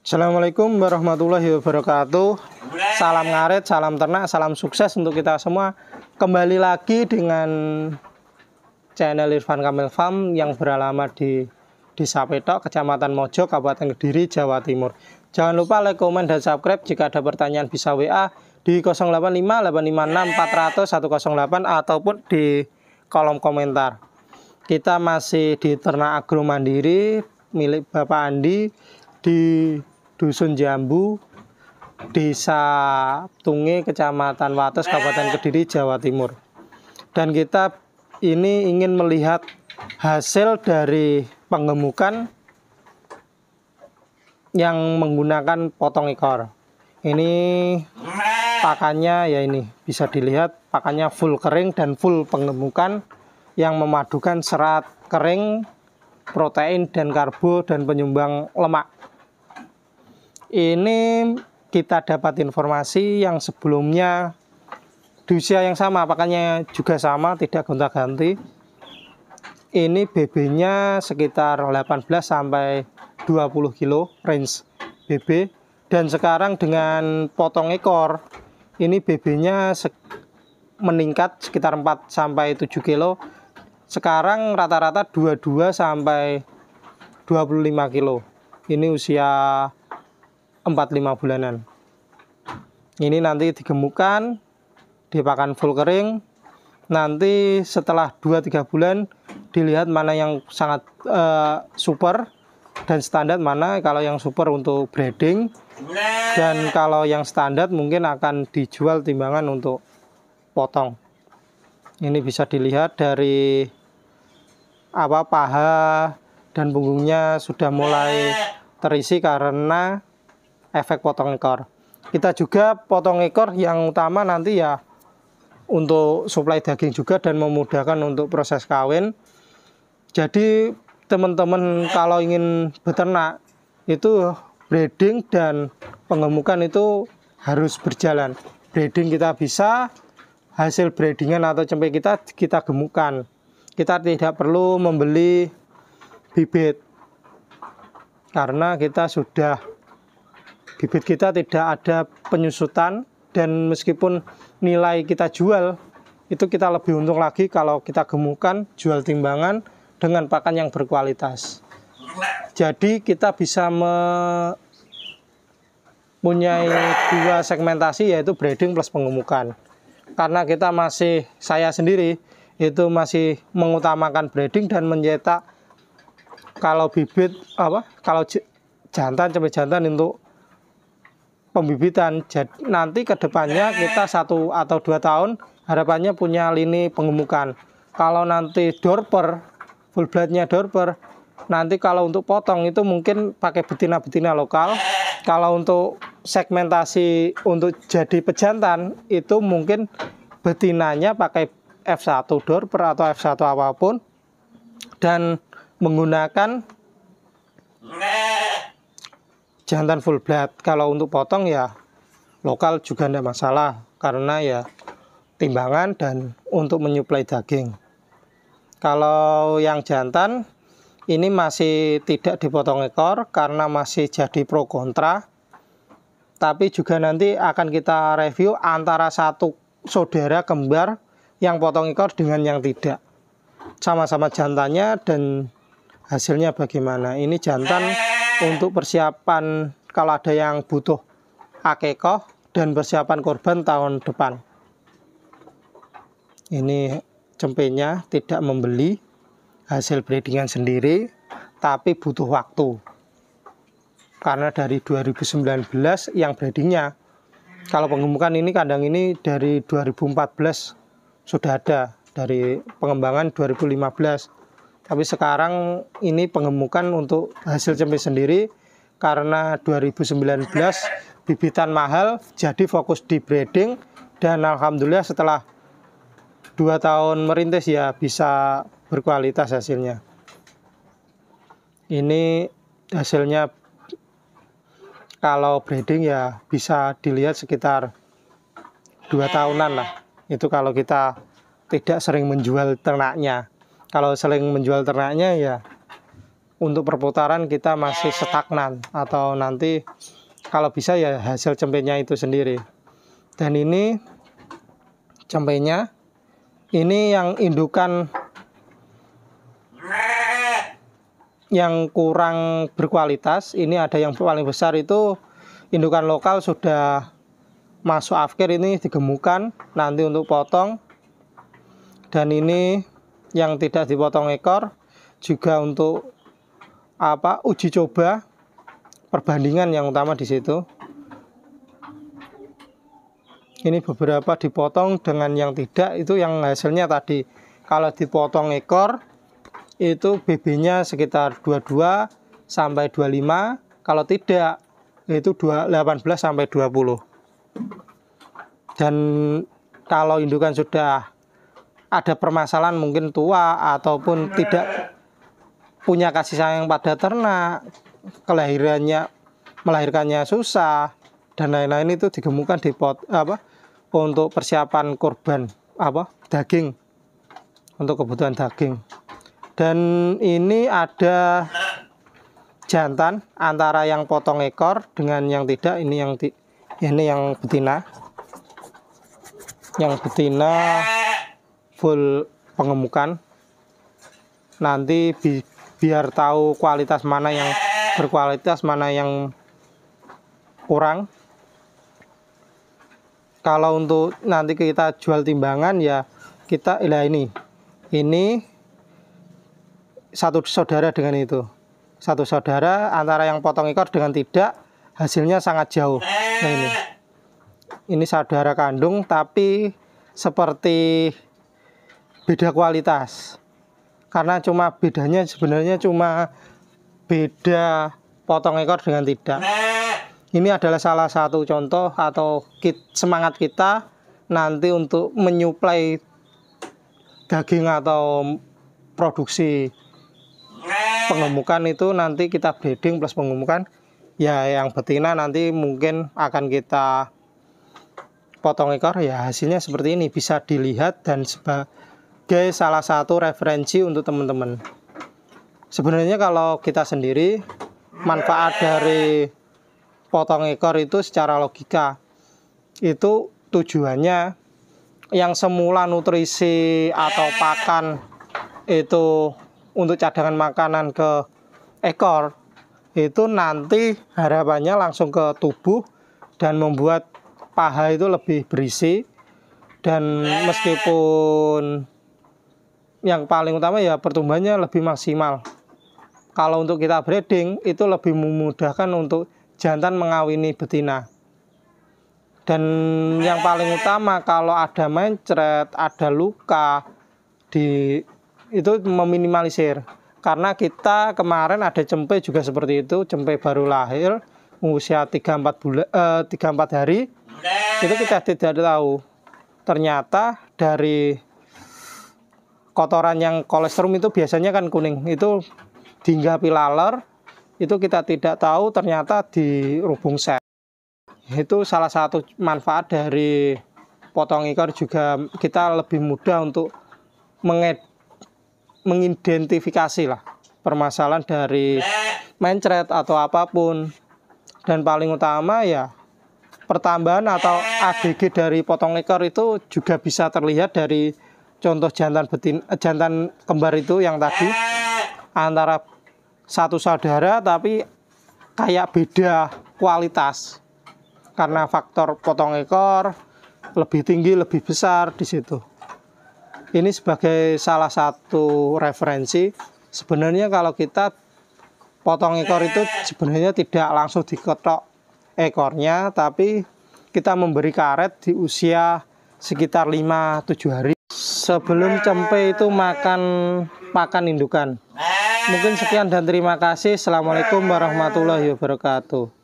Assalamualaikum warahmatullahi wabarakatuh. Salam ngaret, salam ternak, salam sukses untuk kita semua. Kembali lagi dengan channel Irfan Kamil Farm yang beralamat di Desa Petok, Kecamatan Mojo, Kabupaten Kediri, Jawa Timur. Jangan lupa like, komen, dan subscribe. Jika ada pertanyaan bisa WA di 085 856 400 108 ataupun di kolom komentar. Kita masih di ternak agro mandiri milik Bapak Andi di Dusun Jambu, Desa Tunge, Kecamatan Wates, Kabupaten Kediri, Jawa Timur. Dan kita ini ingin melihat hasil dari penggemukan yang menggunakan potong ekor. Ini pakannya ya ini bisa dilihat pakannya full kering dan full penggemukan yang memadukan serat kering, protein dan karbo dan penyumbang lemak. Ini kita dapat informasi yang sebelumnya di usia yang sama, pakannya juga sama, tidak gonta-ganti. Ini BB-nya sekitar 18 sampai 20 kilo range BB, dan sekarang dengan potong ekor ini BB-nya meningkat sekitar 4 sampai 7 kilo. Sekarang rata-rata 22 sampai 25 kilo. Ini usia 45 bulanan. Ini nanti digemukkan, dipakan full kering. Nanti setelah 2-3 bulan dilihat mana yang sangat super dan standar, mana kalau yang super untuk breeding, dan kalau yang standar mungkin akan dijual timbangan untuk potong. Ini bisa dilihat dari paha dan punggungnya sudah mulai terisi karena efek potong ekor. Kita juga potong ekor yang utama nanti ya untuk suplai daging juga dan memudahkan untuk proses kawin. Jadi teman-teman kalau ingin beternak itu breeding dan penggemukan itu harus berjalan. Breeding kita bisa, hasil breedingan atau cempe kita gemukan. Kita tidak perlu membeli bibit karena kita sudah bibit kita tidak ada penyusutan, dan meskipun nilai kita jual itu kita lebih untung lagi kalau kita gemukan, jual timbangan dengan pakan yang berkualitas. Jadi kita bisa mempunyai dua segmentasi, yaitu breeding plus penggemukan. Karena saya sendiri itu masih mengutamakan breeding dan mencetak kalau bibit kalau jantan, cempe jantan untuk pembibitan. Jadi nanti kedepannya kita 1 atau 2 tahun harapannya punya lini penggemukan. Kalau nanti dorper, full bloodnya dorper, nanti kalau untuk potong itu mungkin pakai betina-betina lokal. Kalau untuk segmentasi untuk jadi pejantan itu mungkin betinanya pakai F1 dorper atau F1 apapun, dan menggunakan jantan full blood. Kalau untuk potong ya lokal juga tidak masalah, karena ya timbangan dan untuk menyuplai daging. Kalau yang jantan ini masih tidak dipotong ekor karena masih jadi pro kontra. Tapi juga nanti akan kita review antara satu saudara kembar yang potong ekor dengan yang tidak. Sama-sama jantannya dan hasilnya bagaimana. Ini jantan untuk persiapan kalau ada yang butuh akikoh dan persiapan korban tahun depan. Ini cempenya tidak membeli hasil breedingan sendiri, tapi butuh waktu. Karena dari 2019 yang breedingnya. Kalau penggemukan ini kandang ini dari 2014 sudah ada, dari pengembangan 2015. Tapi sekarang ini penggemukan untuk hasil cempe sendiri karena 2019 bibitan mahal, jadi fokus di breeding, dan alhamdulillah setelah 2 tahun merintis ya bisa berkualitas hasilnya. Ini hasilnya kalau breeding ya bisa dilihat sekitar 2 tahunan lah. Itu kalau kita tidak sering menjual ternaknya. Kalau sering menjual ternaknya ya untuk perputaran kita masih stagnan, atau nanti kalau bisa ya hasil cempenya itu sendiri. Dan ini cempenya, ini yang indukan yang kurang berkualitas. Ini ada yang paling besar itu indukan lokal sudah masuk afkir, ini digemukkan nanti untuk potong. Dan ini yang tidak dipotong ekor juga untuk uji coba perbandingan yang utama di situ. Ini beberapa dipotong dengan yang tidak, itu yang hasilnya tadi kalau dipotong ekor itu BB-nya sekitar 22 sampai 25, kalau tidak itu 18 sampai 20. Dan kalau indukan sudah ada permasalahan, mungkin tua ataupun tidak punya kasih sayang pada ternak, melahirkannya susah dan lain-lain, itu digemukkan untuk persiapan kurban daging, untuk kebutuhan daging. Dan ini ada jantan antara yang potong ekor dengan yang tidak. Ini yang betina. Yang betina full pengemukan. Nanti biar tahu kualitas mana yang berkualitas, mana yang kurang. Kalau untuk nanti kita jual timbangan ya kita ini satu saudara dengan itu. Satu saudara antara yang potong ekor dengan tidak, hasilnya sangat jauh. Nah ini saudara kandung tapi seperti beda kualitas. Karena bedanya sebenarnya cuma beda potong ekor dengan tidak. Ini adalah salah satu contoh atau semangat kita nanti untuk menyuplai daging atau produksi pengemukan itu. Nanti kita breeding plus pengemukan ya, yang betina nanti mungkin akan kita potong ekor ya, hasilnya seperti ini, bisa dilihat dan sebagai salah satu referensi untuk teman-teman. Sebenarnya kalau kita sendiri, manfaat dari potong ekor itu secara logika itu tujuannya yang semula nutrisi atau pakan itu untuk cadangan makanan ke ekor, itu nanti harapannya langsung ke tubuh dan membuat paha itu lebih berisi. Dan meskipun yang paling utama ya pertumbuhannya lebih maksimal. Kalau untuk kita breeding itu lebih memudahkan untuk jantan mengawini betina. Dan yang paling utama kalau ada mencret, ada luka itu meminimalisir. Karena kita kemarin ada cempe juga seperti itu, cempe baru lahir usia 3-4 hari. Itu kita tidak tahu. Ternyata dari kotoran yang kolestrum itu biasanya kan kuning, itu dihinggapi laler, itu kita tidak tahu ternyata di rubung sel. Itu salah satu manfaat dari potong ekor, juga kita lebih mudah untuk mengidentifikasi permasalahan dari mencret atau apapun. Dan paling utama ya pertambahan atau AGG dari potong ekor itu juga bisa terlihat dari contoh jantan kembar itu yang tadi, antara satu saudara tapi kayak beda kualitas karena faktor potong ekor lebih tinggi, lebih besar di situ. Ini sebagai salah satu referensi. Sebenarnya kalau kita potong ekor itu sebenarnya tidak langsung diketok ekornya, tapi kita memberi karet di usia sekitar 5-7 hari sebelum cempe itu makan pakan indukan. Mungkin sekian dan terima kasih. Assalamualaikum warahmatullahi wabarakatuh.